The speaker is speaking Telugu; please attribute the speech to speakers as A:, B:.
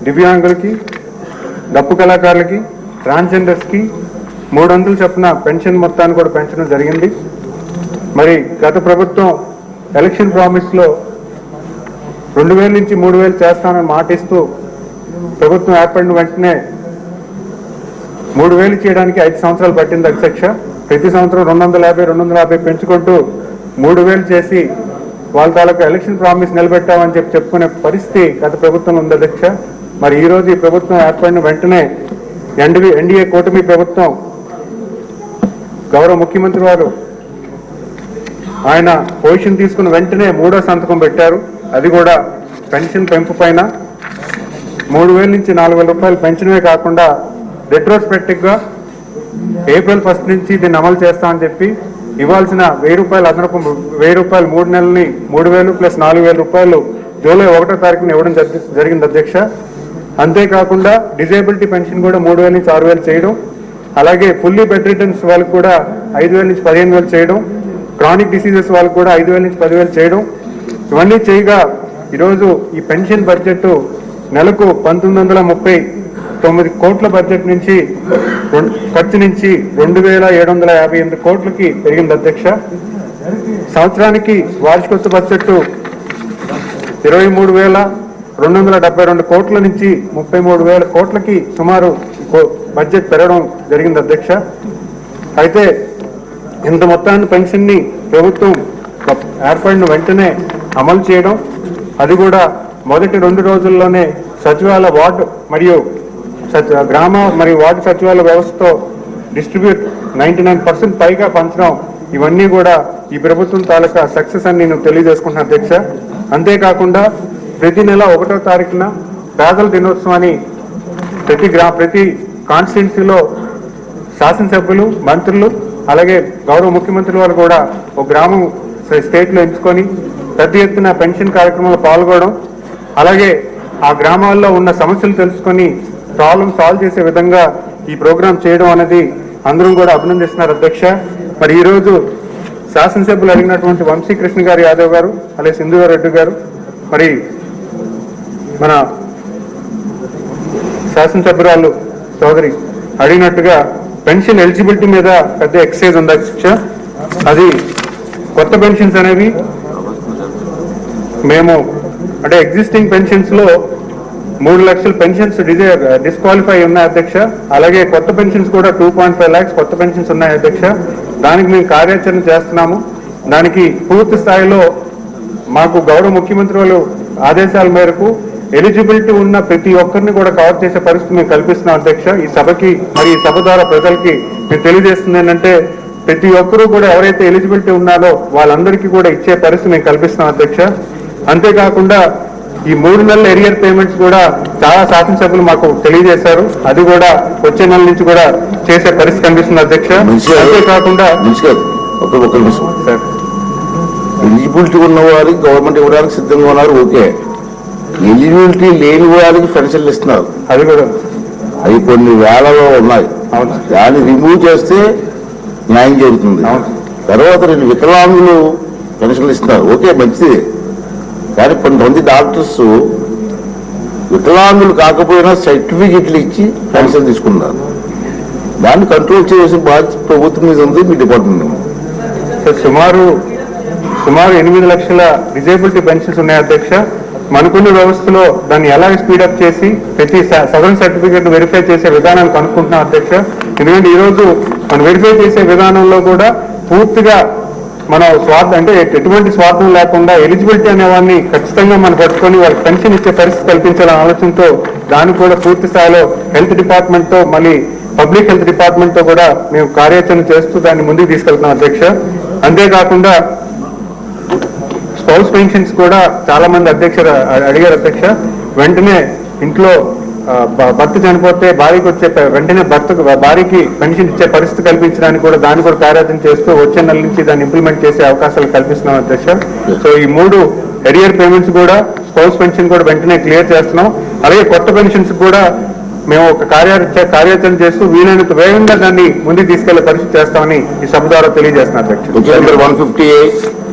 A: దివ్యాంగులకి, డప్పు కళాకారులకి, ట్రాన్స్జెండర్స్కి 300 చొప్పున పెన్షన్ మొత్తాన్ని కూడా పెంచడం జరిగింది. మరి గత ప్రభుత్వం ఎలక్షన్ ప్రామిస్లో 2000 నుంచి 3000 చేస్తానని మాటిస్తూ ప్రభుత్వం ఏర్పడిన వెంటనే 3000 చేయడానికి 5 సంవత్సరాలు పట్టింది అధ్యక్ష. ప్రతి సంవత్సరం 250 పెంచుకుంటూ 3000 చేసి వాళ్ళ తాలూకా ఎలక్షన్ ప్రామిస్ నిలబెట్టామని చెప్పుకునే పరిస్థితి గత ప్రభుత్వం ఉంది అధ్యక్ష. మరి ఈ రోజు ఈ ప్రభుత్వం ఏర్పడిన వెంటనే ఎన్డీఏ కూటమి ప్రభుత్వం గౌరవ ముఖ్యమంత్రి వారు ఆయన పొజిషన్ తీసుకున్న వెంటనే 3వ సంతకం పెట్టారు. అది కూడా పెన్షన్ పెంపు పైన 3000 నుంచి 4000 రూపాయలు పెంచడమే కాకుండా రెట్రోస్పెక్టివ్గా ఏప్రిల్ 1 నుంచి దీన్ని అమలు చేస్తామని చెప్పి ఇవ్వాల్సిన 1000 రూపాయలు అదనపు 1000 రూపాయలు 3 నెలల్ని 3000 ప్లస్ 4000 రూపాయలు జూలై 1వ తారీఖున ఇవ్వడం జరిగింది అధ్యక్ష. అంతేకాకుండా డిజేబిలిటీ పెన్షన్ కూడా 3000 నుంచి 6000 చేయడం, అలాగే ఫుల్లీ బెడ్ రిటర్న్స్ వాళ్ళకి కూడా 5000 నుంచి 15000 చేయడం, క్రానిక్ డిసీజెస్ వాళ్ళకి కూడా 5000 నుంచి 10000 చేయడం, ఇవన్నీ చేయగా ఈరోజు ఈ పెన్షన్ బడ్జెట్ నెలకు 1939 కోట్ల బడ్జెట్ నుంచి ఖర్చు నుంచి 2758 కోట్లకి పెరిగింది అధ్యక్ష. సంవత్సరానికి వార్షికోత్సవ బడ్జెట్ 23,272 కోట్ల నుంచి 33,000 కోట్లకి సుమారు బడ్జెట్ పెరగడం జరిగింది అధ్యక్ష. అయితే ఇంత మొత్తాన్ని పెన్షన్ని ప్రభుత్వం ఏర్పడిన వెంటనే అమలు చేయడం, అది కూడా మొదటి 2 రోజుల్లోనే సచివాలయ వార్డు మరియు గ్రామ మరియు వార్డు సచివాలయ వ్యవస్థతో డిస్ట్రిబ్యూట్ 99% పైగా పంచడం, ఇవన్నీ కూడా ఈ ప్రభుత్వం తాలూకా సక్సెస్ అని నేను తెలియజేసుకుంటున్నాను అధ్యక్ష. అంతేకాకుండా ప్రతి నెల 1వ తారీఖున పేదల దినోత్సవాన్ని ప్రతి కాన్స్టిట్యున్సీలో శాసనసభ్యులు, మంత్రులు, అలాగే గౌరవ ముఖ్యమంత్రి వారు కూడా ఒక గ్రామం స్టేట్లో ఎంచుకొని పెద్ద ఎత్తున పెన్షన్ కార్యక్రమంలో పాల్గొనడం, అలాగే ఆ గ్రామాల్లో ఉన్న సమస్యలు తెలుసుకొని ప్రాబ్లం సాల్వ్ చేసే విధంగా ఈ ప్రోగ్రాం చేయడం అనేది అందరం కూడా అభినందిస్తున్నారు అధ్యక్ష. మరి ఈరోజు శాసనసభ్యులు అడిగినటువంటి వంశీకృష్ణ గారు యాదవ్ గారు, అలాగే సింధుగారు రెడ్డి గారు, మరి మన శాసనసభ్యురాలు సోదరి అడిగినట్టుగా పెన్షన్ ఎలిజిబిలిటీ మీద పెద్ద ఎక్సైజ్ ఉంది అధ్యక్ష. అది కొత్త పెన్షన్స్ అనేవి మేము అంటే ఎగ్జిస్టింగ్ పెన్షన్స్ లో 3 లక్షల పెన్షన్స్ డిస్క్వాలిఫై ఉన్నాయి అధ్యక్ష. అలాగే కొత్త పెన్షన్స్ కూడా 2.5 lakhs కొత్త పెన్షన్స్ ఉన్నాయి అధ్యక్ష. దానికి మేము కార్యాచరణ చేస్తున్నాము. దానికి పూర్తి స్థాయిలో మాకు గౌరవ ముఖ్యమంత్రి వాళ్ళు ఆదేశాల మేరకు ఎలిజిబిలిటీ ఉన్న ప్రతి ఒక్కరిని కూడా కవర్ చేసే పరిస్థితి మేము కల్పిస్తున్నాం అధ్యక్ష. ఈ సభకి మరి ఈ సభ ద్వారా ప్రజలకి మేము తెలియజేస్తుంది ఏంటంటే ప్రతి ఒక్కరూ కూడా ఎవరైతే ఎలిజిబిలిటీ ఉన్నారో వాళ్ళందరికీ కూడా ఇచ్చే పరిస్థితి మేము కల్పిస్తున్నాం అధ్యక్ష. అంతేకాకుండా ఈ 3 నెలల ఎరియర్ పేమెంట్స్ కూడా చాలా శాసనసభ్యులు మాకు తెలియజేశారు. అది కూడా వచ్చే నెల నుంచి కూడా చేసే పరిస్థితి కనిపిస్తుంది అధ్యక్ష. అంతేకాకుండా
B: ఎలిజిబిలిటీ ఉన్న వారికి గవర్నమెంట్ ఇవ్వడానికి సిద్ధంగా ఉన్నారు, ఓకే. ఎలిజిబిలిటీ లేని వారికి పెన్షన్లు ఇస్తున్నారు,
A: అది కూడా
B: అవి కొన్ని వేలలో ఉన్నాయి. దాన్ని రిమూవ్ చేస్తే న్యాయం జరుగుతుంది. తర్వాత 2 వికలాంగులు పెన్షన్లు ఇస్తున్నారు, ఓకే, మంచిది. కానీ కొంతమంది డాక్టర్స్ వికలాంగులు కాకపోయినా సర్టిఫికెట్లు ఇచ్చి పెన్షన్ తీసుకున్నారు. దాన్ని కంట్రోల్ చేసిన బాధ్యత ప్రభుత్వం మీద ఉంది, మీ డిపార్ట్మెంట్.
A: సుమారు 8 లక్షల డిజేబిలిటీ పెన్షన్స్ ఉన్నాయి అధ్యక్ష. మనకున్న వ్యవస్థలో దాన్ని ఎలా స్పీడప్ చేసి ప్రతి సదరన్ సర్టిఫికేట్ వెరిఫై చేసే విధానాన్ని కనుక్కుంటున్నాం అధ్యక్ష. ఎందుకంటే ఈరోజు మనం వెరిఫై చేసే విధానంలో కూడా పూర్తిగా మనం అంటే ఎటువంటి స్వార్థం లేకుండా ఎలిజిబిలిటీ అనేవాడిని ఖచ్చితంగా మనం పట్టుకొని వాళ్ళకి పెన్షన్ ఇచ్చే పరిస్థితి కల్పించాలనే ఆలోచనతో దానికి కూడా పూర్తి స్థాయిలో హెల్త్ డిపార్ట్మెంట్ తో మళ్ళీ పబ్లిక్ హెల్త్ డిపార్ట్మెంట్ తో కూడా మేము కార్యాచరణ చేస్తూ దాన్ని ముందుకు తీసుకెళ్తున్నాం అధ్యక్ష. అంతేకాకుండా స్పౌస్ పెన్షన్స్ కూడా చాలా మంది అడిగారు అధ్యక్ష. వెంటనే ఇంట్లో భర్త చనిపోతే భార్యకి వచ్చే వెంటనే భార్యకి పెన్షన్ ఇచ్చే పరిస్థితి కల్పించడానికి కూడా దాన్ని కూడా కార్యాచరణ చేస్తూ వచ్చే నెల నుంచి దాన్ని ఇంప్లిమెంట్ చేసే అవకాశాలు కల్పిస్తున్నాం అధ్యక్ష. సో ఈ 3 ఎరియర్ పేమెంట్స్ కూడా స్పౌస్ పెన్షన్ కూడా వెంటనే క్లియర్ చేస్తున్నాం. అలాగే కొత్త పెన్షన్స్ కూడా మేము ఒక కార్యాచరణ చేస్తూ వీలైనంత వేగంగా దాన్ని ముందుకు తీసుకెళ్లే పరిస్థితి చేస్తామని ఈ సభ ద్వారా తెలియజేస్తున్నాం అధ్యక్ష.